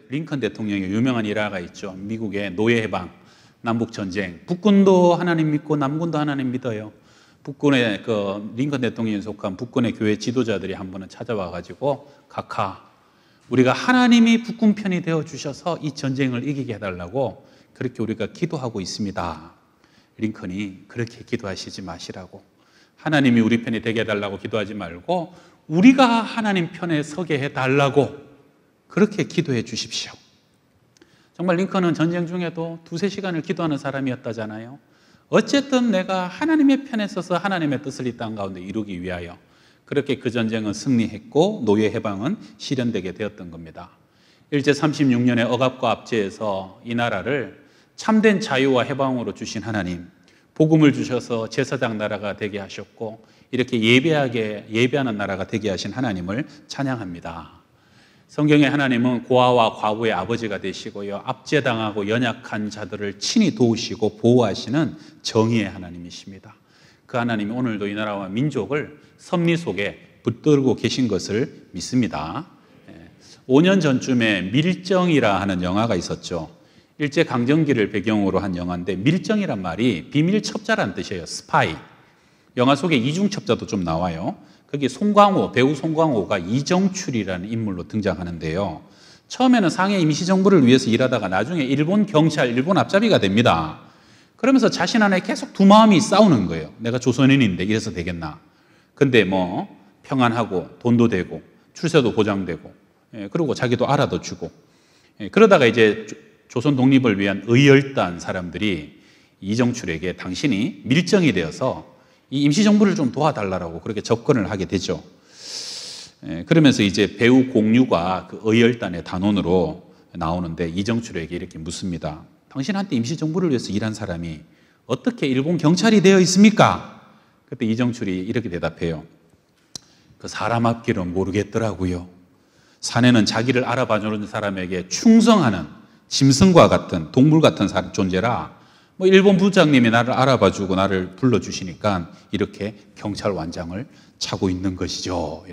링컨 대통령의 유명한 일화가 있죠. 미국의 노예 해방, 남북 전쟁. 북군도 하나님 믿고 남군도 하나님 믿어요. 북군의 링컨 대통령에 속한 북군의 교회 지도자들이 한 번은 찾아와 가지고 각하, 우리가 하나님이 북군 편이 되어 주셔서 이 전쟁을 이기게 해달라고 그렇게 우리가 기도하고 있습니다. 링컨이 그렇게 기도하시지 마시라고, 하나님이 우리 편이 되게 해달라고 기도하지 말고 우리가 하나님 편에 서게 해달라고 그렇게 기도해 주십시오. 정말 링컨은 전쟁 중에도 2-3시간을 기도하는 사람이었다잖아요. 어쨌든 내가 하나님의 편에 서서 하나님의 뜻을 이 땅 가운데 이루기 위하여 그렇게 그 전쟁은 승리했고 노예 해방은 실현되게 되었던 겁니다. 일제 36년의 억압과 압제에서 이 나라를 참된 자유와 해방으로 주신 하나님, 복음을 주셔서 제사장 나라가 되게 하셨고 이렇게 예배하는 나라가 되게 하신 하나님을 찬양합니다. 성경에 하나님은 고아와 과부의 아버지가 되시고요, 압제당하고 연약한 자들을 친히 도우시고 보호하시는 정의의 하나님이십니다. 그 하나님이 오늘도 이 나라와 민족을 섭리 속에 붙들고 계신 것을 믿습니다. 5년 전쯤에 밀정이라 하는 영화가 있었죠. 일제강점기를 배경으로 한 영화인데, 밀정이란 말이 비밀 첩자란 뜻이에요. 스파이. 영화 속에 이중첩자도 좀 나와요. 거기 배우 송강호가 이정출이라는 인물로 등장하는데요. 처음에는 상해 임시정부를 위해서 일하다가 나중에 일본 경찰, 일본 앞잡이가 됩니다. 그러면서 자신 안에 계속 두 마음이 싸우는 거예요. 내가 조선인인데 이래서 되겠나. 근데 평안하고 돈도 되고 출세도 보장되고, 그리고 자기도 알아도 주고, 그러다가 이제 조선 독립을 위한 의열단 사람들이 이정출에게 당신이 밀정이 되어서 이 임시정부를 좀 도와달라고 그렇게 접근을 하게 되죠. 그러면서 이제 배우 공유가 그 의열단의 단원으로 나오는데 이정출에게 이렇게 묻습니다. 당신한테 임시정부를 위해서 일한 사람이 어떻게 일본 경찰이 되어 있습니까? 그때 이정출이 이렇게 대답해요. 그 사람 앞길은 모르겠더라고요. 사내는 자기를 알아봐주는 사람에게 충성하는 짐승과 같은, 동물 같은 존재라 일본 부장님이 나를 알아봐주고 나를 불러주시니까 이렇게 경찰완장을 차고 있는 것이죠.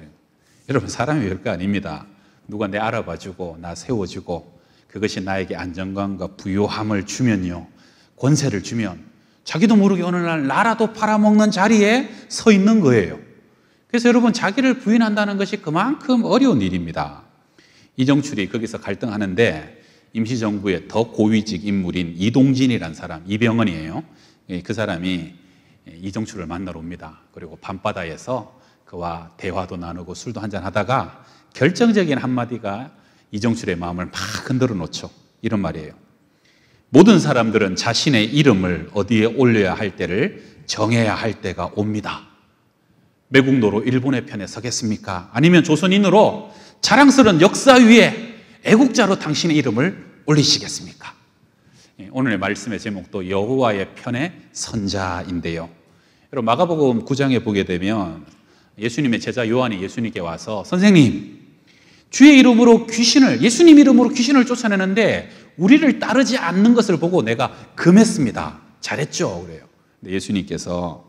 여러분, 사람이 별거 아닙니다. 누가 내 알아봐주고 나 세워주고 그것이 나에게 안정감과 부요함을 주면요, 권세를 주면 자기도 모르게 어느 날 나라도 팔아먹는 자리에 서 있는 거예요. 그래서 여러분, 자기를 부인한다는 것이 그만큼 어려운 일입니다. 이정출이 거기서 갈등하는데 임시정부의 더 고위직 인물인 이동진이라는 사람, 이병헌이에요. 그 사람이 이정출을 만나러 옵니다. 그리고 밤바다에서 그와 대화도 나누고 술도 한잔 하다가 결정적인 한마디가 이정출의 마음을 막 흔들어 놓죠. 이런 말이에요. 모든 사람들은 자신의 이름을 어디에 올려야 할 때를 정해야 할 때가 옵니다. 매국노로 일본의 편에 서겠습니까? 아니면 조선인으로 자랑스러운 역사 위에 애국자로 당신의 이름을 올리시겠습니까? 오늘의 말씀의 제목도 여호와의 편의 선자인데요. 여러분, 마가복음 9장에 보게 되면 예수님의 제자 요한이 예수님께 와서 선생님, 주의 이름으로 예수님 이름으로 귀신을 쫓아내는데 우리를 따르지 않는 것을 보고 내가 금했습니다. 잘했죠? 그래요. 근데 예수님께서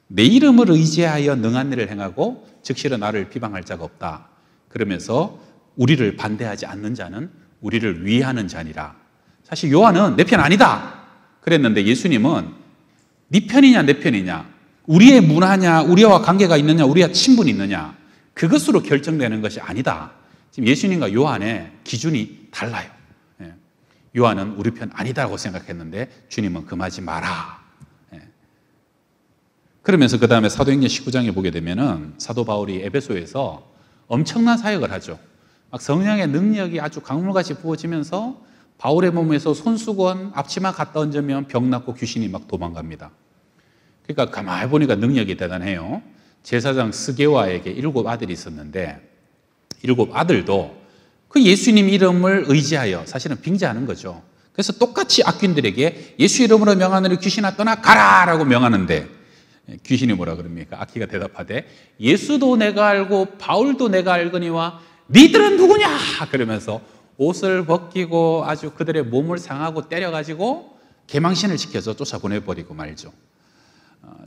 내 이름을 의지하여 능한 일을 행하고 즉시로 나를 비방할 자가 없다. 그러면서 우리를 반대하지 않는 자는 우리를 위하는 자니라. 사실 요한은 내 편 아니다 그랬는데 예수님은 네 편이냐 내 편이냐, 우리의 문화냐, 우리와 관계가 있느냐, 우리와 친분이 있느냐, 그것으로 결정되는 것이 아니다. 지금 예수님과 요한의 기준이 달라요. 요한은 우리 편 아니다라고 생각했는데 주님은 금하지 마라. 그러면서 그 다음에 사도행전 19장에 보게 되면은 사도 바울이 에베소에서 엄청난 사역을 하죠. 막 성령의 능력이 아주 강물같이 부어지면서 바울의 몸에서 손수건, 앞치마 갖다 얹으면 병 낫고 귀신이 막 도망갑니다. 그러니까 가만히 보니까 능력이 대단해요. 제사장 스게와에게 7 아들이 있었는데 7 아들도 그 예수님 이름을 의지하여 사실은 빙자하는 거죠. 그래서 똑같이 악귀들에게 예수 이름으로 명하노니 귀신아 떠나 가라라고 명하는데 귀신이 뭐라 그럽니까? 악귀가 대답하되 예수도 내가 알고 바울도 내가 알거니와 니들은 누구냐? 그러면서 옷을 벗기고 아주 그들의 몸을 상하고 때려가지고 계망신을 시켜서 쫓아보내버리고 말죠.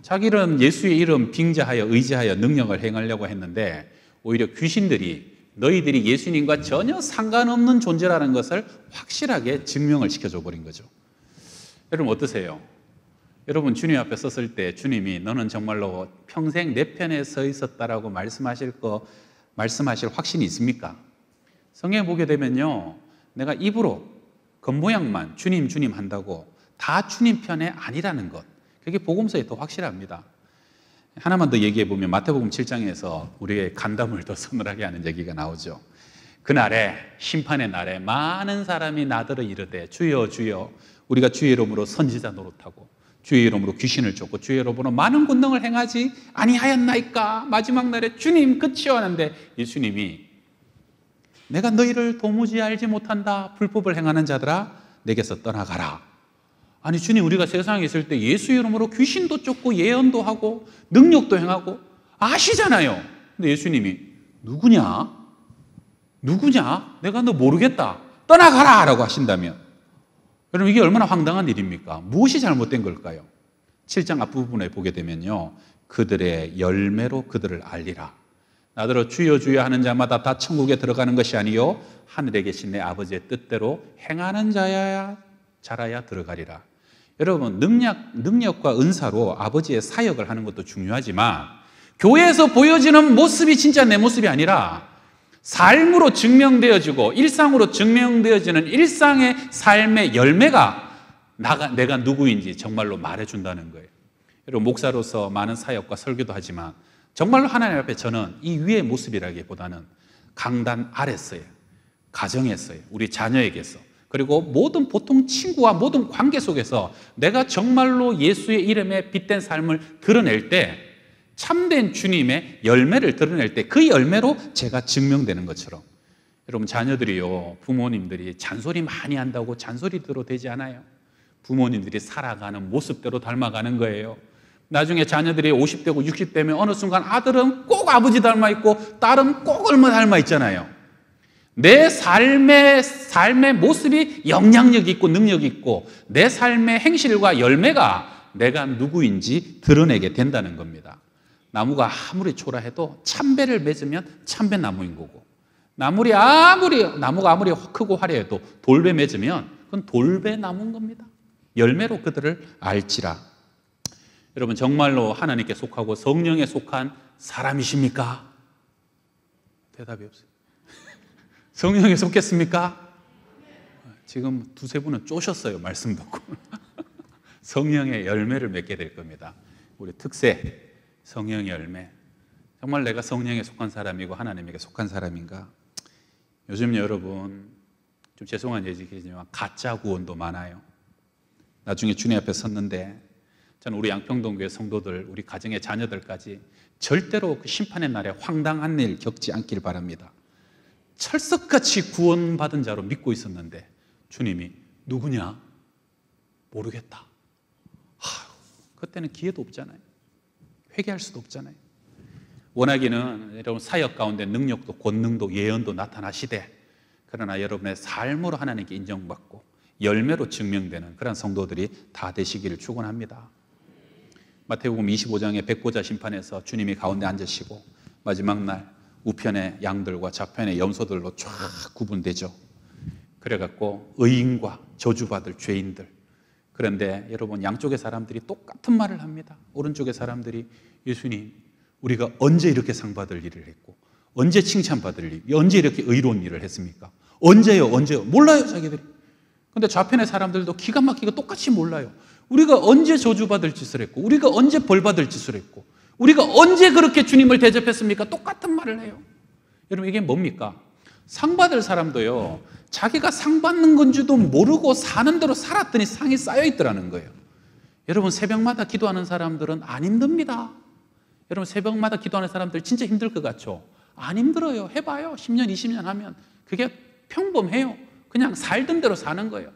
자기는 예수의 이름 빙자하여 의지하여 능력을 행하려고 했는데 오히려 귀신들이 너희들이 예수님과 전혀 상관없는 존재라는 것을 확실하게 증명을 시켜줘 버린 거죠. 여러분 어떠세요? 여러분 주님 앞에 섰을 때 주님이 너는 정말로 평생 내 편에 서 있었다라고 말씀하실 확신이 있습니까? 성경에 보게 되면요, 내가 입으로 겉모양만 주님 주님 한다고 다 주님 편에 아니라는 것, 그게 복음서에 더 확실합니다. 하나만 더 얘기해 보면 마태복음 7장에서 우리의 간담을 더 서늘하게 하는 얘기가 나오죠. 그날에, 심판의 날에 많은 사람이 나더러 이르되 주여 주여 우리가 주의 이름으로 선지자 노릇하고 주의 이름으로 귀신을 쫓고 주의 이름으로 많은 권능을 행하지 아니하였나이까? 마지막 날에 주님 그치요 하는데 예수님이 내가 너희를 도무지 알지 못한다. 불법을 행하는 자들아 내게서 떠나가라. 아니 주님, 우리가 세상에 있을 때 예수 이름으로 귀신도 쫓고 예언도 하고 능력도 행하고 아시잖아요. 근데 예수님이 누구냐? 내가 너 모르겠다. 떠나가라 라고 하신다면 여러분 이게 얼마나 황당한 일입니까? 무엇이 잘못된 걸까요? 7장 앞부분에 보게 되면요, 그들의 열매로 그들을 알리라. 나더러 주여 주여 하는 자마다 다 천국에 들어가는 것이 아니요 하늘에 계신 내 아버지의 뜻대로 행하는 자라야 들어가리라. 여러분 능력과 은사로 아버지의 사역을 하는 것도 중요하지만 교회에서 보여지는 모습이 진짜 내 모습이 아니라 삶으로 증명되어지고 일상으로 증명되어지는 일상의 삶의 열매가 내가 누구인지 정말로 말해준다는 거예요. 여러분 목사로서 많은 사역과 설교도 하지만 정말로 하나님 앞에 저는 이 위의 모습이라기보다는 강단 아래서의 가정에서의 우리 자녀에게서 그리고 모든 보통 친구와 모든 관계 속에서 내가 정말로 예수의 이름에 빗댄 삶을 드러낼 때 참된 주님의 열매를 드러낼 때 그 열매로 제가 증명되는 것처럼 여러분 자녀들이요, 부모님들이 잔소리 많이 한다고 잔소리대로 되지 않아요. 부모님들이 살아가는 모습대로 닮아가는 거예요. 나중에 자녀들이 50대고 60대면 어느 순간 아들은 꼭 아버지 닮아 있고 딸은 꼭 얼마 닮아 있잖아요. 내 삶의 모습이 영향력 있고 능력 있고 내 삶의 행실과 열매가 내가 누구인지 드러내게 된다는 겁니다. 나무가 아무리 초라해도 참배를 맺으면 참배나무인 거고 나무가 아무리 크고 화려해도 돌배 맺으면 그건 돌배나무인 겁니다. 열매로 그들을 알지라. 여러분 정말로 하나님께 속하고 성령에 속한 사람이십니까? 대답이 없어요. 성령에 속겠습니까? 지금 두세 분은 쪼셨어요. 말씀 듣고. 성령의 열매를 맺게 될 겁니다. 우리 특세 성령의 열매. 정말 내가 성령에 속한 사람이고 하나님에게 속한 사람인가? 요즘 여러분 좀 죄송한 얘기지만 가짜 구원도 많아요. 나중에 주님 앞에 섰는데 저는 우리 양평동교회 성도들, 우리 가정의 자녀들까지 절대로 그 심판의 날에 황당한 일 겪지 않길 바랍니다. 철석같이 구원받은 자로 믿고 있었는데 주님이 누구냐? 모르겠다. 그때는 기회도 없잖아요. 회개할 수도 없잖아요. 원하기는 여러분 사역 가운데 능력도 권능도 예언도 나타나시되 그러나 여러분의 삶으로 하나님께 인정받고 열매로 증명되는 그런 성도들이 다 되시기를 축원합니다. 마태복음 25장의 백보자 심판에서 주님이 가운데 앉으시고 마지막 날 우편의 양들과 좌편의 염소들로 쫙 구분되죠. 그래갖고 의인과 저주받을 죄인들. 그런데 여러분 양쪽의 사람들이 똑같은 말을 합니다. 오른쪽의 사람들이 예수님 우리가 언제 이렇게 상 받을 일을 했고 언제 칭찬받을 일, 언제 이렇게 의로운 일을 했습니까? 언제요? 몰라요 자기들이. 근데 좌편의 사람들도 기가 막히게 똑같이 몰라요. 우리가 언제 저주받을 짓을 했고 우리가 언제 벌받을 짓을 했고 우리가 언제 그렇게 주님을 대접했습니까? 똑같은 말을 해요. 여러분 이게 뭡니까? 상 받을 사람도요 자기가 상 받는 건지도 모르고 사는 대로 살았더니 상이 쌓여 있더라는 거예요. 여러분 새벽마다 기도하는 사람들은 안 힘듭니다. 여러분 새벽마다 기도하는 사람들 진짜 힘들 것 같죠? 안 힘들어요. 해봐요. 10년 20년 하면 그게 평범해요. 그냥 살던 대로 사는 거예요.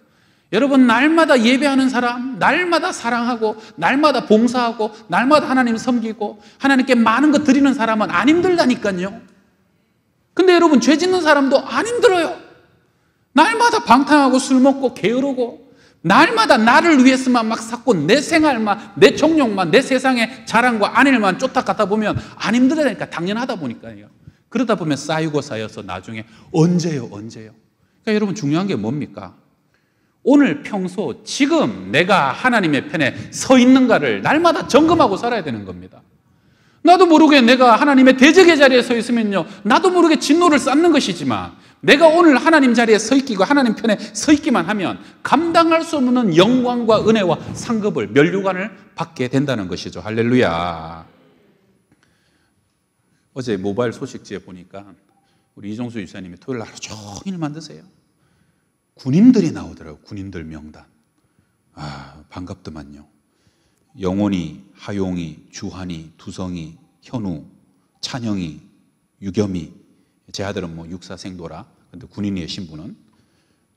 여러분 날마다 예배하는 사람, 날마다 사랑하고 날마다 봉사하고 날마다 하나님 섬기고 하나님께 많은 것 드리는 사람은 안 힘들다니까요. 근데 여러분 죄 짓는 사람도 안 힘들어요. 날마다 방탕하고 술 먹고 게으르고 날마다 나를 위해서만 막 샀고 내 생활만 내 정욕만 내 세상의 자랑과 안일만 쫓아가다 보면 안 힘들다니까. 당연하다 보니까요. 그러다 보면 쌓이고 쌓여서 나중에 언제요? 그러니까 여러분 중요한 게 뭡니까? 오늘 평소 지금 내가 하나님의 편에 서 있는가를 날마다 점검하고 살아야 되는 겁니다. 나도 모르게 내가 하나님의 대적의 자리에 서 있으면요, 나도 모르게 진노를 쌓는 것이지만 내가 오늘 하나님 자리에 서 있기고 하나님 편에 서 있기만 하면 감당할 수 없는 영광과 은혜와 상급을, 면류관을 받게 된다는 것이죠. 할렐루야. 어제 모바일 소식지에 보니까 우리 이종수 유사님이 토요일 하루 종일 만드세요. 군인들이 나오더라고요. 군인들 명단. 반갑더만요. 영원이, 하용이, 주한이, 두성이, 현우, 찬영이, 유겸이. 제 아들은 뭐 육사생도라. 근데 군인이에요, 신부는.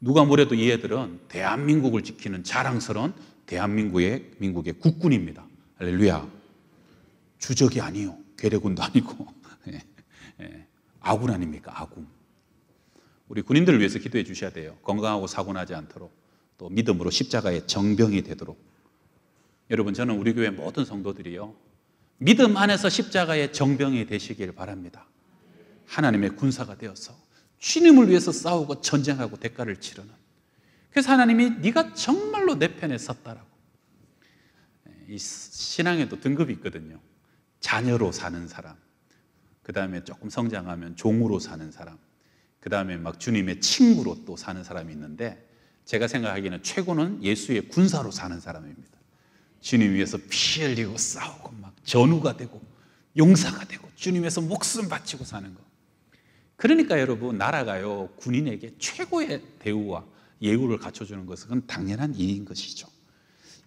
누가 뭐래도 이 애들은 대한민국을 지키는 자랑스러운 대한민국의 국군입니다. 할렐루야. 주적이 아니요. 괴뢰군도 아니고. 아군 아닙니까? 아군. 우리 군인들을 위해서 기도해 주셔야 돼요. 건강하고 사고 나지 않도록, 또 믿음으로 십자가의 정병이 되도록. 여러분, 저는 우리 교회 모든 성도들이요, 믿음 안에서 십자가의 정병이 되시길 바랍니다. 하나님의 군사가 되어서 주님을 위해서 싸우고 전쟁하고 대가를 치르는. 그래서 하나님이 네가 정말로 내 편에 섰다라고. 이 신앙에도 등급이 있거든요. 자녀로 사는 사람, 그 다음에 조금 성장하면 종으로 사는 사람, 그 다음에 막 주님의 친구로 또 사는 사람이 있는데, 제가 생각하기에는 최고는 예수의 군사로 사는 사람입니다. 주님 위해서 피 흘리고 싸우고 막 전우가 되고 용사가 되고 주님 위해서 목숨 바치고 사는 거. 그러니까 여러분, 나라가요, 군인에게 최고의 대우와 예우를 갖춰주는 것은 그건 당연한 일인 것이죠.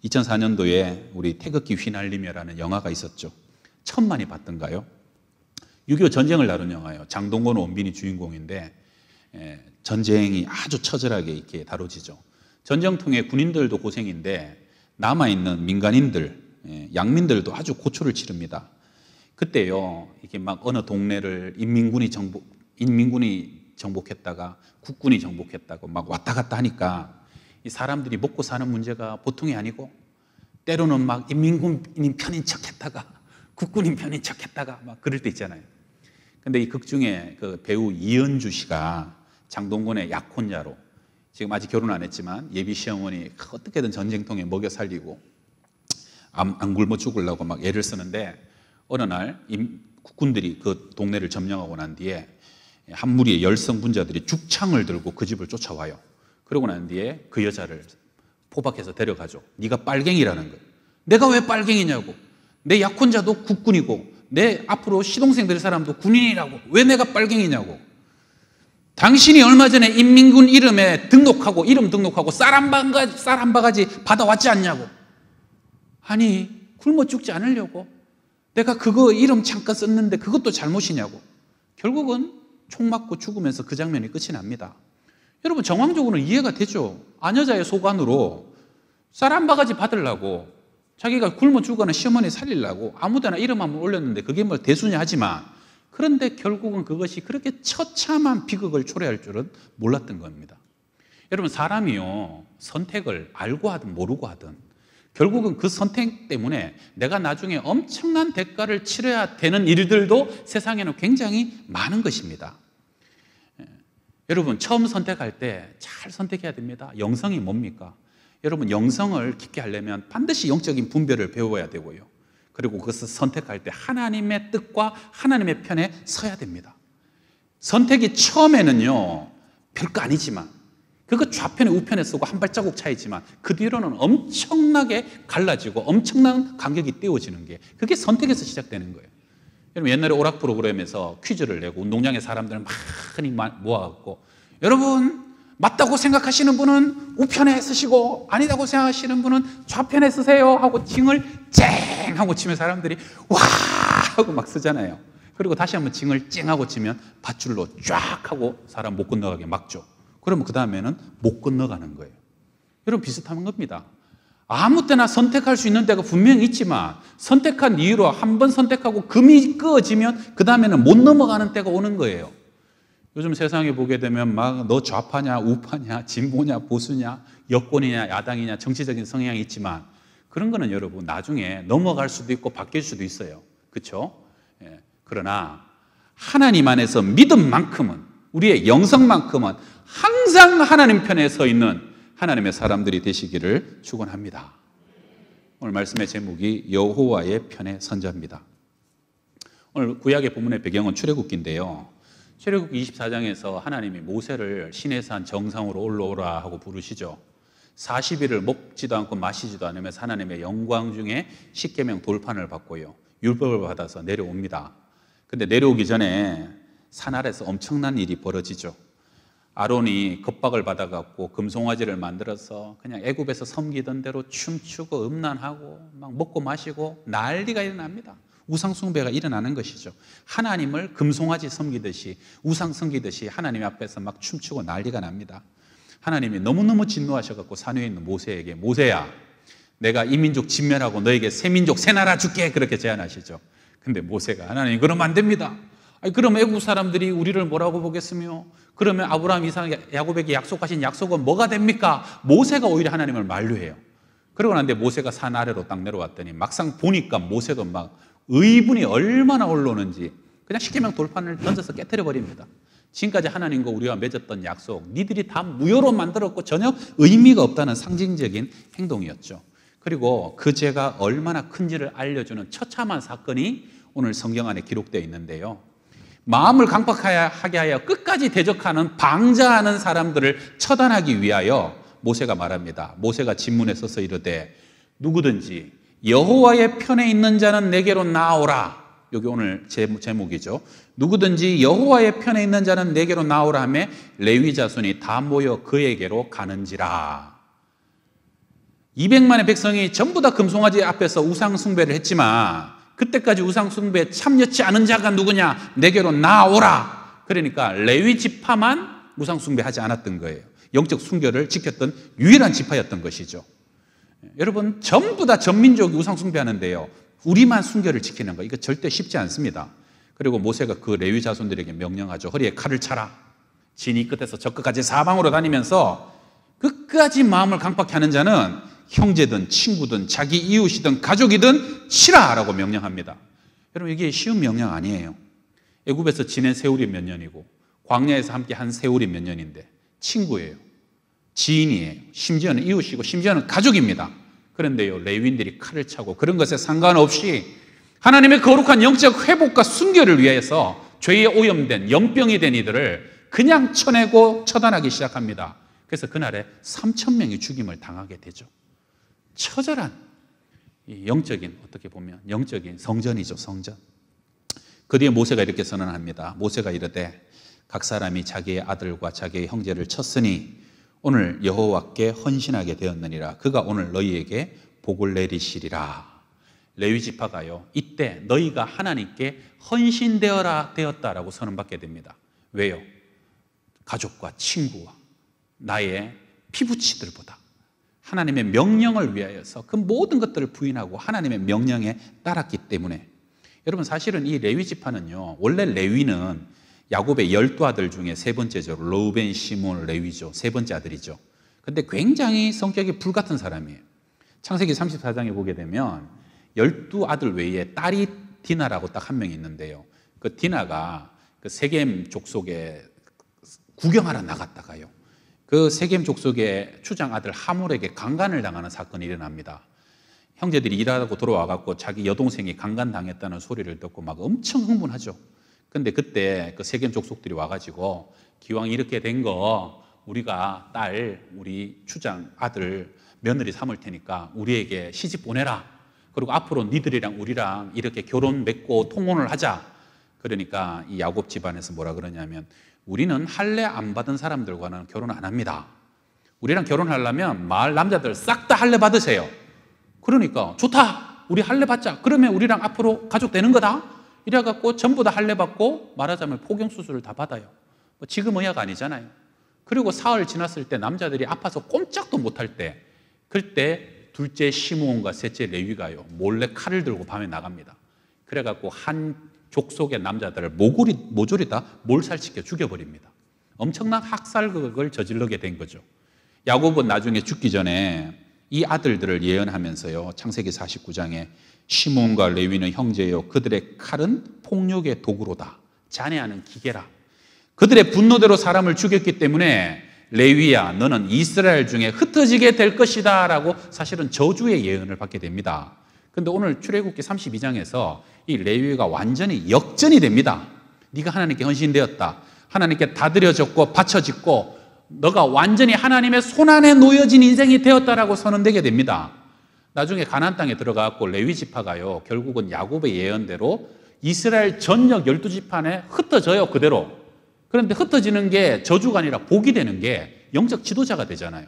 2004년도에 우리 태극기 휘날리며라는 영화가 있었죠. 천만이 봤던가요? 6.25 전쟁을 다룬 영화예요. 장동건, 원빈이 주인공인데 전쟁이 아주 처절하게 이렇게 다뤄지죠. 전쟁통에 군인들도 고생인데 남아있는 민간인들, 양민들도 아주 고초를 치릅니다. 그때요, 이게 막 어느 동네를 인민군이 정복했다가 국군이 정복했다고 막 왔다 갔다 하니까 이 사람들이 먹고 사는 문제가 보통이 아니고, 때로는 막 인민군 편인 척했다가 국군인 편인 척했다가 막 그럴 때 있잖아요. 근데 이 극 중에 그 배우 이현주 씨가 장동건의 약혼자로, 지금 아직 결혼 안 했지만 예비 시어머니 어떻게든 전쟁통에 먹여 살리고 안 굶어 죽으려고 막 애를 쓰는데, 어느 날 국군들이 그 동네를 점령하고 난 뒤에 한 무리의 열성분자들이 죽창을 들고 그 집을 쫓아와요. 그러고 난 뒤에 그 여자를 포박해서 데려가죠. 네가 빨갱이라는 거예요. 내가 왜 빨갱이냐고. 내 약혼자도 국군이고 내 앞으로 시동생 사람도 군인이라고. 왜 내가 빨갱이냐고. 당신이 얼마 전에 인민군 이름에 등록하고 이름 등록하고 쌀 한 바가지 받아왔지 않냐고. 아니, 굶어 죽지 않으려고 내가 그거 이름 잠깐 썼는데 그것도 잘못이냐고. 결국은 총 맞고 죽으면서 그 장면이 끝이 납니다. 여러분, 정황적으로는 이해가 되죠. 아녀자의 소관으로 쌀 한 바가지 받으려고 자기가 굶어 죽거나 시어머니 살리려고 아무데나 이름 한번 올렸는데 그게 뭐 대수냐 하지만, 그런데 결국은 그것이 그렇게 처참한 비극을 초래할 줄은 몰랐던 겁니다. 여러분, 사람이요, 선택을 알고 하든 모르고 하든 결국은 그 선택 때문에 내가 나중에 엄청난 대가를 치러야 되는 일들도 세상에는 굉장히 많은 것입니다. 여러분, 처음 선택할 때 잘 선택해야 됩니다. 영성이 뭡니까? 여러분, 영성을 깊게 하려면 반드시 영적인 분별을 배워야 되고요. 그리고 그것을 선택할 때 하나님의 뜻과 하나님의 편에 서야 됩니다. 선택이 처음에는요, 별거 아니지만, 그거 좌편에 우편에 쓰고 한 발자국 차이지만 그 뒤로는 엄청나게 갈라지고 엄청난 간격이 띄워지는 게, 그게 선택에서 시작되는 거예요. 여러분, 옛날에 오락 프로그램에서 퀴즈를 내고 운동장에 사람들을 많이 모아갖고, 여러분, 맞다고 생각하시는 분은 우편에 쓰시고 아니다고 생각하시는 분은 좌편에 쓰세요 하고 징을 쨍 하고 치면 사람들이 와 하고 막 쓰잖아요. 그리고 다시 한번 징을 쨍 하고 치면 밧줄로 쫙 하고 사람 못 건너가게 막죠. 그러면 그 다음에는 못 건너가는 거예요. 여러분, 비슷한 겁니다. 아무 때나 선택할 수 있는 때가 분명히 있지만 선택한 이유로 한 번 선택하고 금이 끄어지면 그 다음에는 못 넘어가는 때가 오는 거예요. 요즘 세상에 보게 되면 막 너 좌파냐 우파냐 진보냐 보수냐 여권이냐 야당이냐 정치적인 성향이 있지만, 그런 거는 여러분 나중에 넘어갈 수도 있고 바뀔 수도 있어요. 그렇죠? 예. 그러나 하나님 안에서 믿음만큼은, 우리의 영성만큼은 항상 하나님 편에 서 있는 하나님의 사람들이 되시기를 축원합니다. 오늘 말씀의 제목이 여호와의 편에 선자입니다. 오늘 구약의 본문의 배경은 출애굽기인데요. 출애굽기 24장에서 하나님이 모세를 시내산 정상으로 올라오라 하고 부르시죠. 40일을 먹지도 않고 마시지도 않으면서 하나님의 영광 중에 십계명 돌판을 받고요, 율법을 받아서 내려옵니다. 근데 내려오기 전에 산 아래서 엄청난 일이 벌어지죠. 아론이 겁박을 받아갖고 금송아지를 만들어서 그냥 애굽에서 섬기던 대로 춤추고 음란하고 막 먹고 마시고 난리가 일어납니다. 우상 숭배가 일어나는 것이죠. 하나님을 금송아지 섬기듯이, 우상 섬기듯이 하나님 앞에서 막 춤추고 난리가 납니다. 하나님이 너무너무 진노하셔갖고 산 위에 있는 모세에게, 모세야, 내가 이 민족 진멸하고 너에게 새 민족, 새 나라 줄게, 그렇게 제안하시죠. 근데 모세가, 하나님 그러면 안 됩니다. 아니, 그럼 애국 사람들이 우리를 뭐라고 보겠으며, 그러면 아브라함, 이삭, 야곱에게 약속하신 약속은 뭐가 됩니까? 모세가 오히려 하나님을 만류해요. 그러고 난데 모세가 산 아래로 딱 내려왔더니 막상 보니까 모세도 막 의분이 얼마나 올라오는지 그냥 십계명 돌판을 던져서 깨트려 버립니다. 지금까지 하나님과 우리가 맺었던 약속, 니들이 다 무효로 만들었고 전혀 의미가 없다는 상징적인 행동이었죠. 그리고 그 죄가 얼마나 큰지를 알려주는 처참한 사건이 오늘 성경 안에 기록되어 있는데요. 마음을 강팍하게 하여 끝까지 대적하는, 방자하는 사람들을 처단하기 위하여 모세가 말합니다. 모세가 진문에 서서 이르되 누구든지 여호와의 편에 있는 자는 내게로 나오라. 여기 오늘 제목이죠. 누구든지 여호와의 편에 있는 자는 내게로 나오라 하며 레위 자손이 다 모여 그에게로 가는지라. 200만의 백성이 전부 다 금송아지 앞에서 우상 숭배를 했지만 그때까지 우상 숭배에 참여치 않은 자가 누구냐? 내게로 나오라. 그러니까 레위 지파만 우상 숭배하지 않았던 거예요. 영적 순결을 지켰던 유일한 지파였던 것이죠. 여러분, 전부 다 전민족이 우상 숭배하는데요, 우리만 순결을 지키는 거, 이거 절대 쉽지 않습니다. 그리고 모세가 그 레위 자손들에게 명령하죠. 허리에 칼을 차라. 진이 끝에서 저 끝까지 사방으로 다니면서 끝까지 마음을 강팍히 하는 자는 형제든 친구든 자기 이웃이든 가족이든 치라라고 명령합니다. 여러분, 이게 쉬운 명령 아니에요. 애굽에서 지낸 세월이 몇 년이고 광야에서 함께 한 세월이 몇 년인데 친구예요, 지인이에요, 심지어는 이웃이고 심지어는 가족입니다. 그런데요, 레위인들이 칼을 차고 그런 것에 상관없이 하나님의 거룩한 영적 회복과 순결을 위해서 죄에 오염된 영병이 된 이들을 그냥 쳐내고 처단하기 시작합니다. 그래서 그날에 3,000명이 죽임을 당하게 되죠. 처절한 영적인, 어떻게 보면 영적인 성전이죠, 성전. 그 뒤에 모세가 이렇게 선언합니다. 모세가 이르되 각 사람이 자기의 아들과 자기의 형제를 쳤으니 오늘 여호와께 헌신하게 되었느니라. 그가 오늘 너희에게 복을 내리시리라. 레위 지파가요, 이때 너희가 하나님께 헌신되어라 되었다라고 선언받게 됩니다. 왜요? 가족과 친구와 나의 피부치들보다 하나님의 명령을 위하여서 그 모든 것들을 부인하고 하나님의 명령에 따랐기 때문에. 여러분, 사실은 이 레위 지파는요, 원래 레위는 야곱의 12아들 중에 세 번째죠. 르우벤, 시몬, 레위죠. 세 번째 아들이죠. 근데 굉장히 성격이 불같은 사람이에요. 창세기 34장에 보게 되면 12아들 외에 딸이 디나라고 딱 한 명이 있는데요. 그 디나가 그 세겜 족속에 구경하러 나갔다가요, 그 세겜 족속의 추장 아들 하몰에게 강간을 당하는 사건이 일어납니다. 형제들이 일하고 돌아와갖고 자기 여동생이 강간당했다는 소리를 듣고 막 엄청 흥분하죠. 근데 그때 그 세겜 족속들이 와가지고 기왕 이렇게 된 거 우리가 딸, 우리 추장 아들 며느리 삼을 테니까 우리에게 시집 보내라. 그리고 앞으로 니들이랑 우리랑 이렇게 결혼 맺고 통혼을 하자. 그러니까 이 야곱 집안에서 뭐라 그러냐면, 우리는 할례 안 받은 사람들과는 결혼 안 합니다. 우리랑 결혼하려면 마을 남자들 싹 다 할례 받으세요. 그러니까 좋다, 우리 할례 받자. 그러면 우리랑 앞으로 가족 되는 거다. 이래갖고 전부 다 할례 받고 말하자면 포경 수술을 다 받아요. 지금 의학 아니잖아요. 그리고 사흘 지났을 때 남자들이 아파서 꼼짝도 못할 때, 그때 둘째 시므온과 셋째 레위가요 몰래 칼을 들고 밤에 나갑니다. 그래갖고 한 족속의 남자들을 모조리 다 몰살시켜 죽여버립니다. 엄청난 학살극을 저지르게 된 거죠. 야곱은 나중에 죽기 전에 이 아들들을 예언하면서요, 창세기 49장에 시몬과 레위는 형제요, 그들의 칼은 폭력의 도구로다. 잔해하는 기계라. 그들의 분노대로 사람을 죽였기 때문에 레위야 너는 이스라엘 중에 흩어지게 될 것이다 라고 사실은 저주의 예언을 받게 됩니다. 그런데 오늘 출애굽기 32장에서 이 레위가 완전히 역전이 됩니다. 네가 하나님께 헌신되었다. 하나님께 다 드려졌고 바쳐졌고 너가 완전히 하나님의 손안에 놓여진 인생이 되었다라고 선언되게 됩니다. 나중에 가나안 땅에 들어가고 레위 지파가요 결국은 야곱의 예언대로 이스라엘 전역 12지파 안에 흩어져요. 그대로. 그런데 흩어지는 게 저주가 아니라 복이 되는 게 영적 지도자가 되잖아요.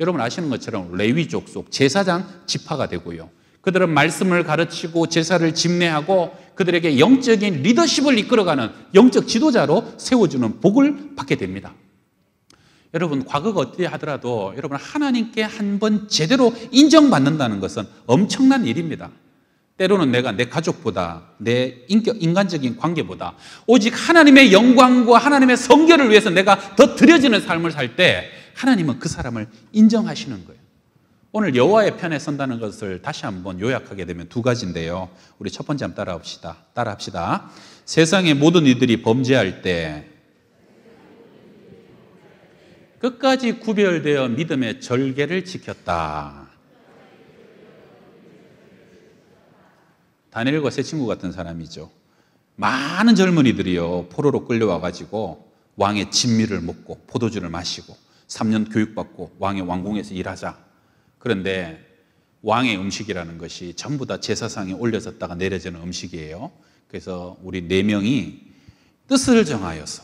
여러분 아시는 것처럼 레위족 속 제사장 지파가 되고요. 그들은 말씀을 가르치고 제사를 집례하고 그들에게 영적인 리더십을 이끌어가는 영적 지도자로 세워주는 복을 받게 됩니다. 여러분 과거가 어떻게 하더라도 여러분 하나님께 한번 제대로 인정받는다는 것은 엄청난 일입니다. 때로는 내가 내 가족보다 내 인간적인 관계보다 오직 하나님의 영광과 하나님의 성결을 위해서 내가 더 드려지는 삶을 살 때 하나님은 그 사람을 인정하시는 거예요. 오늘 여호와의 편에 선다는 것을 다시 한번 요약하게 되면 두 가지인데요. 우리 첫 번째 한번 따라합시다. 세상의 모든 이들이 범죄할 때 끝까지 구별되어 믿음의 절개를 지켰다. 다니엘과 세 친구 같은 사람이죠. 많은 젊은이들이요 포로로 끌려와가지고 왕의 진미를 먹고 포도주를 마시고 3년 교육받고 왕의 왕궁에서 일하자. 그런데 왕의 음식이라는 것이 전부 다 제사상에 올려졌다가 내려지는 음식이에요. 그래서 우리 4명이 뜻을 정하여서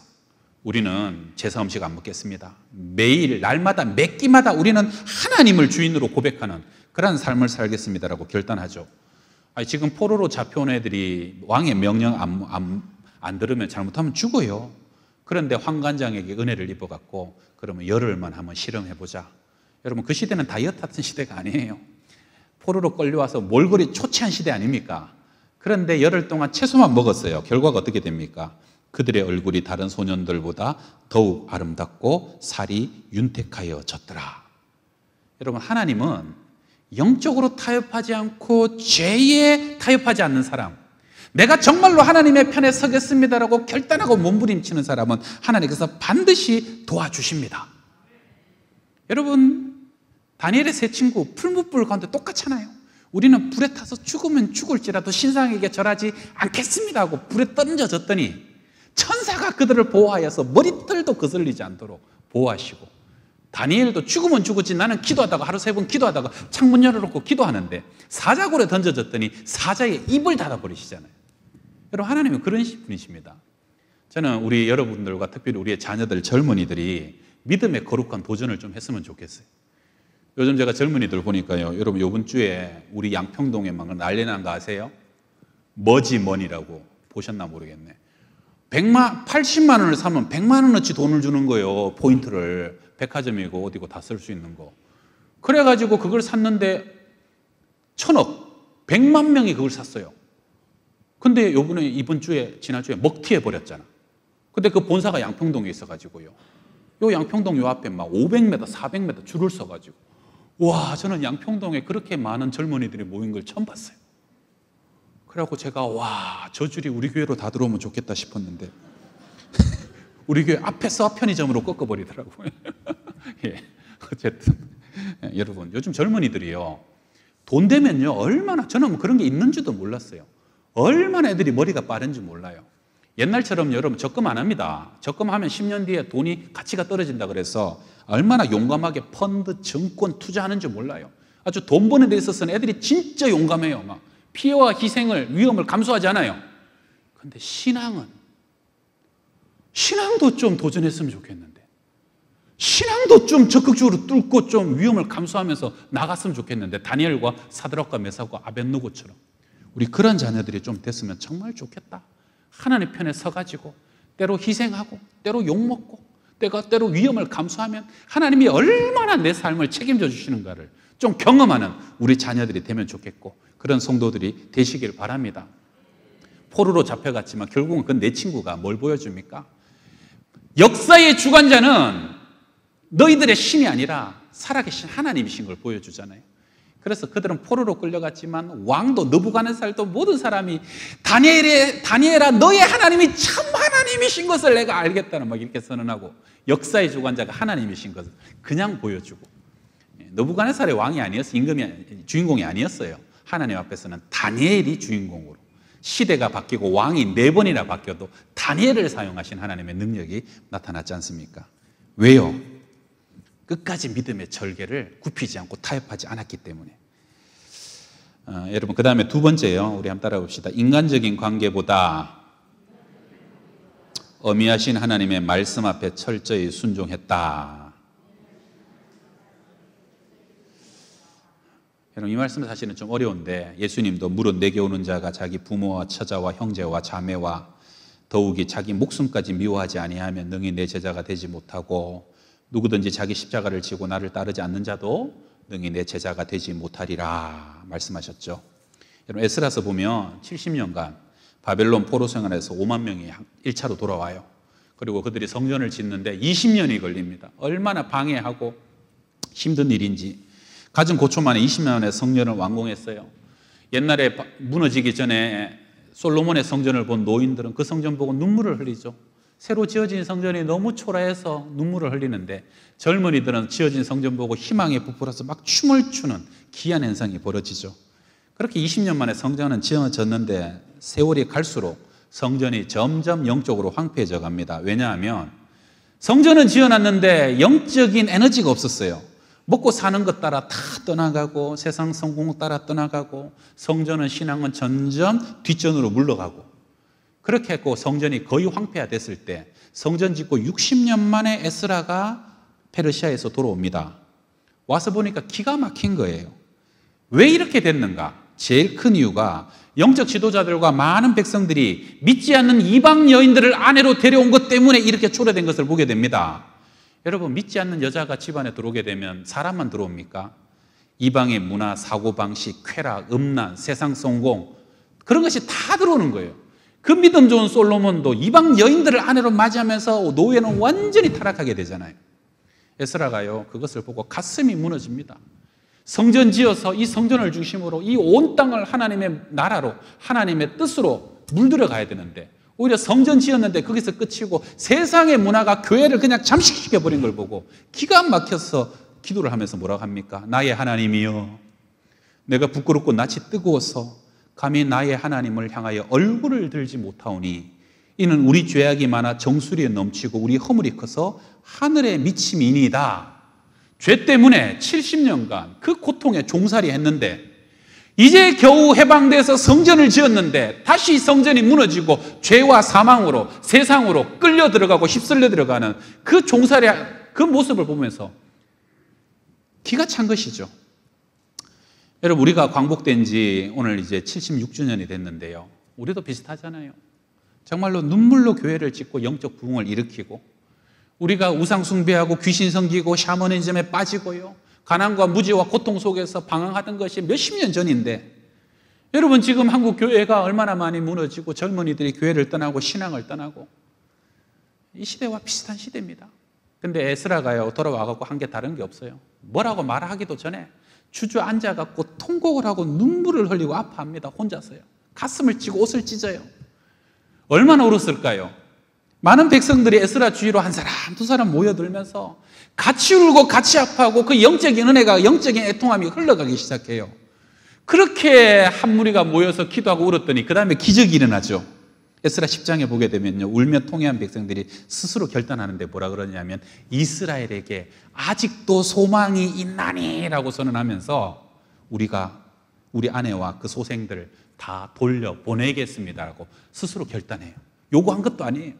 우리는 제사 음식 안 먹겠습니다. 매일 날마다 몇 끼마다 우리는 하나님을 주인으로 고백하는 그런 삶을 살겠습니다라고 결단하죠. 지금 포로로 잡혀온 애들이 왕의 명령 안 들으면 잘못하면 죽어요. 그런데 환관장에게 은혜를 입어갖고 그러면 열흘만 한번 실험해보자. 여러분 그 시대는 다이어트 하던 시대가 아니에요. 포로로 끌려와서 몰골이 초췌한 시대 아닙니까? 그런데 열흘 동안 채소만 먹었어요. 결과가 어떻게 됩니까? 그들의 얼굴이 다른 소년들보다 더욱 아름답고 살이 윤택하여졌더라. 여러분 하나님은 영적으로 타협하지 않고 죄에 타협하지 않는 사람, 내가 정말로 하나님의 편에 서겠습니다라고 결단하고 몸부림치는 사람은 하나님께서 반드시 도와주십니다. 여러분 다니엘의 세 친구 풀무불 가운데 똑같잖아요. 우리는 불에 타서 죽으면 죽을지라도 신상에게 절하지 않겠습니다 하고 불에 던져졌더니 천사가 그들을 보호하여서 머리털도 거슬리지 않도록 보호하시고, 다니엘도 죽으면 죽었지 나는 기도하다가 하루 3번 기도하다가 창문 열어놓고 기도하는데 사자굴에 던져졌더니 사자의 입을 닫아버리시잖아요. 여러분 하나님은 그런 분이십니다. 저는 우리 여러분들과 특별히 우리의 자녀들 젊은이들이 믿음의 거룩한 도전을 좀 했으면 좋겠어요. 요즘 제가 젊은이들 보니까요, 여러분 이번 주에 우리 양평동에 막 난리 난 거 아세요? 머지머니라고 보셨나 모르겠네. 80만 원을 사면 100만 원어치 돈을 주는 거예요. 포인트를. 백화점이고 어디고 다 쓸 수 있는 거. 그래가지고 그걸 샀는데 1,000억 100만 명이 그걸 샀어요. 근데 이번 주에 지난주에 먹튀해 버렸잖아. 근데 그 본사가 양평동에 있어가지고요, 요 양평동 요 앞에 막 500m 400m 줄을 서가지고, 와 저는 양평동에 그렇게 많은 젊은이들이 모인 걸 처음 봤어요. 그래갖고 제가 와 저 줄이 우리 교회로 다 들어오면 좋겠다 싶었는데 우리 교회 앞에서 편의점으로 꺾어버리더라고요. 예, 어쨌든 여러분 요즘 젊은이들이요 돈 되면요 얼마나, 저는 뭐 그런 게 있는지도 몰랐어요. 얼마나 애들이 머리가 빠른지 몰라요. 옛날처럼 여러분 적금 안 합니다. 적금하면 10년 뒤에 돈이 가치가 떨어진다 그래서 얼마나 용감하게 펀드, 증권 투자하는지 몰라요. 아주 돈 버는 데 있어서는 애들이 진짜 용감해요. 막 피해와 희생을, 위험을 감수하지 않아요. 그런데 신앙도 좀 도전했으면 좋겠는데, 신앙도 좀 적극적으로 뚫고 좀 위험을 감수하면서 나갔으면 좋겠는데, 다니엘과 사드락과 메삭과 아벳느고처럼 우리 그런 자녀들이 좀 됐으면 정말 좋겠다. 하나님 편에 서가지고 때로 희생하고 때로 욕먹고 때로 위험을 감수하면 하나님이 얼마나 내 삶을 책임져 주시는가를 좀 경험하는 우리 자녀들이 되면 좋겠고, 그런 성도들이 되시길 바랍니다. 포로로 잡혀갔지만 결국은 그 내 친구가 뭘 보여줍니까? 역사의 주관자는 너희들의 신이 아니라 살아계신 하나님이신 걸 보여주잖아요. 그래서 그들은 포로로 끌려갔지만 왕도 느부갓네살도 모든 사람이 다니엘아 너의 하나님이 참 하나님이신 것을 내가 알겠다는 막 이렇게 선언하고 역사의 주관자가 하나님이신 것을 그냥 보여주고 느부갓네살의 왕이 아니었어요. 임금이 주인공이 아니었어요. 하나님 앞에서는 다니엘이 주인공으로 시대가 바뀌고 왕이 4번이나 바뀌어도 다니엘을 사용하신 하나님의 능력이 나타났지 않습니까? 왜요? 끝까지 믿음의 절개를 굽히지 않고 타협하지 않았기 때문에. 여러분 그 다음에 두 번째요. 우리 한번 따라 봅시다. 인간적인 관계보다 어미하신 하나님의 말씀 앞에 철저히 순종했다. 여러분 이 말씀은 사실은 좀 어려운데 예수님도 무릇 내게 오는 자가 자기 부모와 처자와 형제와 자매와 더욱이 자기 목숨까지 미워하지 아니하면 능히 내 제자가 되지 못하고 누구든지 자기 십자가를 지고 나를 따르지 않는 자도 능히 내 제자가 되지 못하리라 말씀하셨죠. 여러분 에스라서 보면 70년간 바벨론 포로 생활에서 5만 명이 1차로 돌아와요. 그리고 그들이 성전을 짓는데 20년이 걸립니다. 얼마나 방해하고 힘든 일인지. 가진 고초 만에 20년 만에 성전을 완공했어요. 옛날에 무너지기 전에 솔로몬의 성전을 본 노인들은 그 성전 보고 눈물을 흘리죠. 새로 지어진 성전이 너무 초라해서 눈물을 흘리는데 젊은이들은 지어진 성전 보고 희망에 부풀어서 막 춤을 추는 기이한 현상이 벌어지죠. 그렇게 20년 만에 성전은 지어졌는데 세월이 갈수록 성전이 점점 영적으로 황폐해져 갑니다. 왜냐하면 성전은 지어놨는데 영적인 에너지가 없었어요. 먹고 사는 것 따라 다 떠나가고 세상 성공 따라 떠나가고 성전은 신앙은 점점 뒷전으로 물러가고 그렇게 했고 성전이 거의 황폐화됐을 때 성전 짓고 60년 만에 에스라가 페르시아에서 돌아옵니다. 와서 보니까 기가 막힌 거예요. 왜 이렇게 됐는가? 제일 큰 이유가 영적 지도자들과 많은 백성들이 믿지 않는 이방 여인들을 아내로 데려온 것 때문에 이렇게 초래된 것을 보게 됩니다. 여러분 믿지 않는 여자가 집안에 들어오게 되면 사람만 들어옵니까? 이방의 문화, 사고방식, 쾌락, 음란, 세상 성공 그런 것이 다 들어오는 거예요. 그 믿음 좋은 솔로몬도 이방 여인들을 아내로 맞이하면서 노예는 완전히 타락하게 되잖아요. 에스라가요 그것을 보고 가슴이 무너집니다. 성전 지어서 이 성전을 중심으로 이 온 땅을 하나님의 나라로 하나님의 뜻으로 물들어 가야 되는데 오히려 성전 지었는데 거기서 끝이고 세상의 문화가 교회를 그냥 잠식시켜버린 걸 보고 기가 막혀서 기도를 하면서 뭐라고 합니까? 나의 하나님이여 내가 부끄럽고 낯이 뜨거워서 감히 나의 하나님을 향하여 얼굴을 들지 못하오니 이는 우리 죄악이 많아 정수리에 넘치고 우리 허물이 커서 하늘에 미침이니이다. 죄 때문에 70년간 그 고통에 종살이 했는데 이제 겨우 해방돼서 성전을 지었는데 다시 성전이 무너지고 죄와 사망으로 세상으로 끌려 들어가고 휩쓸려 들어가는 그 종살이 그 모습을 보면서 기가 찬 것이죠. 여러분 우리가 광복된 지 오늘 이제 76주년이 됐는데요. 우리도 비슷하잖아요. 정말로 눈물로 교회를 짓고 영적 부흥을 일으키고 우리가 우상 숭배하고 귀신 섬기고 샤머니즘에 빠지고요. 가난과 무지와 고통 속에서 방황하던 것이 몇십 년 전인데 여러분 지금 한국 교회가 얼마나 많이 무너지고 젊은이들이 교회를 떠나고 신앙을 떠나고 이 시대와 비슷한 시대입니다. 근데 에스라가요 돌아와갖고 한 게 다른 게 없어요. 뭐라고 말하기도 전에 주저앉아갖고 통곡을 하고 눈물을 흘리고 아파합니다. 혼자서요. 가슴을 찌고 옷을 찢어요. 얼마나 울었을까요? 많은 백성들이 에스라 주위로 한 사람 두 사람 모여들면서 같이 울고 같이 아파하고 그 영적인 은혜가 영적인 애통함이 흘러가기 시작해요. 그렇게 한 무리가 모여서 기도하고 울었더니 그 다음에 기적이 일어나죠. 에스라 10장에 보게 되면요 울며 통회한 백성들이 스스로 결단하는데 뭐라 그러냐면 이스라엘에게 아직도 소망이 있나니 라고 선언하면서 우리가 우리 아내와 그 소생들 다 돌려보내겠습니다라고 스스로 결단해요. 요구한 것도 아니에요.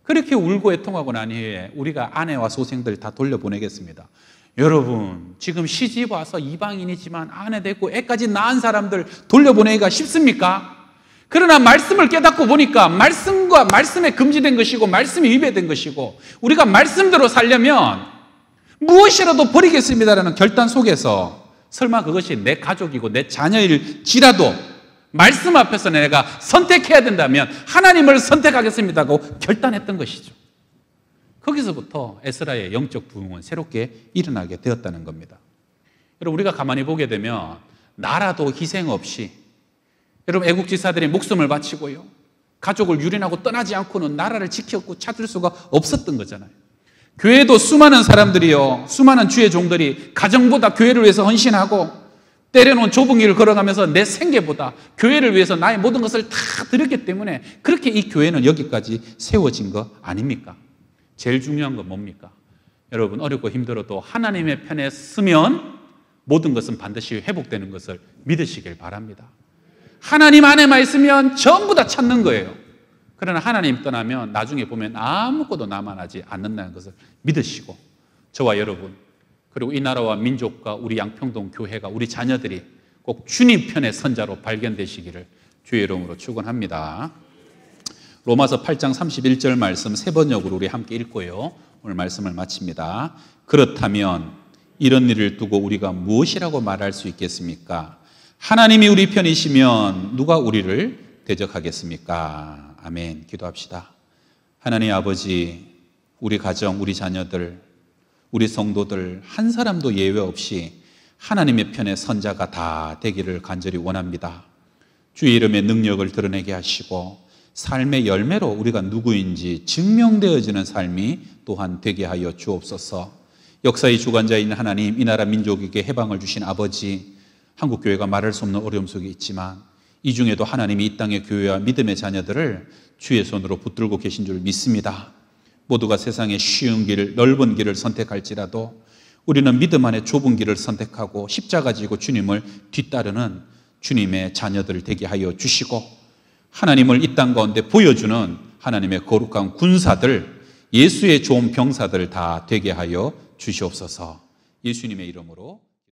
그렇게 울고 애통하고 난 후에 우리가 아내와 소생들 다 돌려보내겠습니다. 여러분 지금 시집 와서 이방인이지만 아내 됐고 애까지 낳은 사람들 돌려보내기가 쉽습니까? 그러나 말씀을 깨닫고 보니까 말씀과 말씀에 금지된 것이고 말씀이 위배된 것이고 우리가 말씀대로 살려면 무엇이라도 버리겠습니다라는 결단 속에서 설마 그것이 내 가족이고 내 자녀일지라도 말씀 앞에서 내가 선택해야 된다면 하나님을 선택하겠습니다고 결단했던 것이죠. 거기서부터 에스라의 영적 부흥은 새롭게 일어나게 되었다는 겁니다. 여러분 우리가 가만히 보게 되면 나라도 희생 없이 여러분 애국지사들이 목숨을 바치고요 가족을 유린하고 떠나지 않고는 나라를 지켰고 찾을 수가 없었던 거잖아요. 교회도 수많은 사람들이요, 수많은 주의 종들이 가정보다 교회를 위해서 헌신하고 때려놓은 좁은 길을 걸어가면서 내 생계보다 교회를 위해서 나의 모든 것을 다 드렸기 때문에 그렇게 이 교회는 여기까지 세워진 거 아닙니까? 제일 중요한 건 뭡니까? 여러분, 어렵고 힘들어도 하나님의 편에 서면 모든 것은 반드시 회복되는 것을 믿으시길 바랍니다. 하나님 안에만 있으면 전부 다 찾는 거예요. 그러나 하나님 떠나면 나중에 보면 아무것도 남아나지 않는다는 것을 믿으시고, 저와 여러분, 그리고 이 나라와 민족과 우리 양평동 교회가, 우리 자녀들이 꼭 주님 편의 선자로 발견되시기를 주의 이름으로 축원합니다. 로마서 8장 31절 말씀 세 번역으로 우리 함께 읽고요, 오늘 말씀을 마칩니다. 그렇다면 이런 일을 두고 우리가 무엇이라고 말할 수 있겠습니까? 하나님이 우리 편이시면 누가 우리를 대적하겠습니까? 아멘. 기도합시다. 하나님 아버지, 우리 가정, 우리 자녀들, 우리 성도들 한 사람도 예외 없이 하나님의 편의 선자가 다 되기를 간절히 원합니다. 주의 이름의 능력을 드러내게 하시고 삶의 열매로 우리가 누구인지 증명되어지는 삶이 또한 되게 하여 주옵소서. 역사의 주관자인 하나님, 이 나라 민족에게 해방을 주신 아버지, 한국교회가 말할 수 없는 어려움 속에 있지만 이 중에도 하나님이 이 땅의 교회와 믿음의 자녀들을 주의 손으로 붙들고 계신 줄 믿습니다. 모두가 세상의 쉬운 길, 넓은 길을 선택할지라도 우리는 믿음 안에 좁은 길을 선택하고 십자가 지고 주님을 뒤따르는 주님의 자녀들 되게 하여 주시고, 하나님을 이 땅 가운데 보여주는 하나님의 거룩한 군사들, 예수의 좋은 병사들 다 되게 하여 주시옵소서. 예수님의 이름으로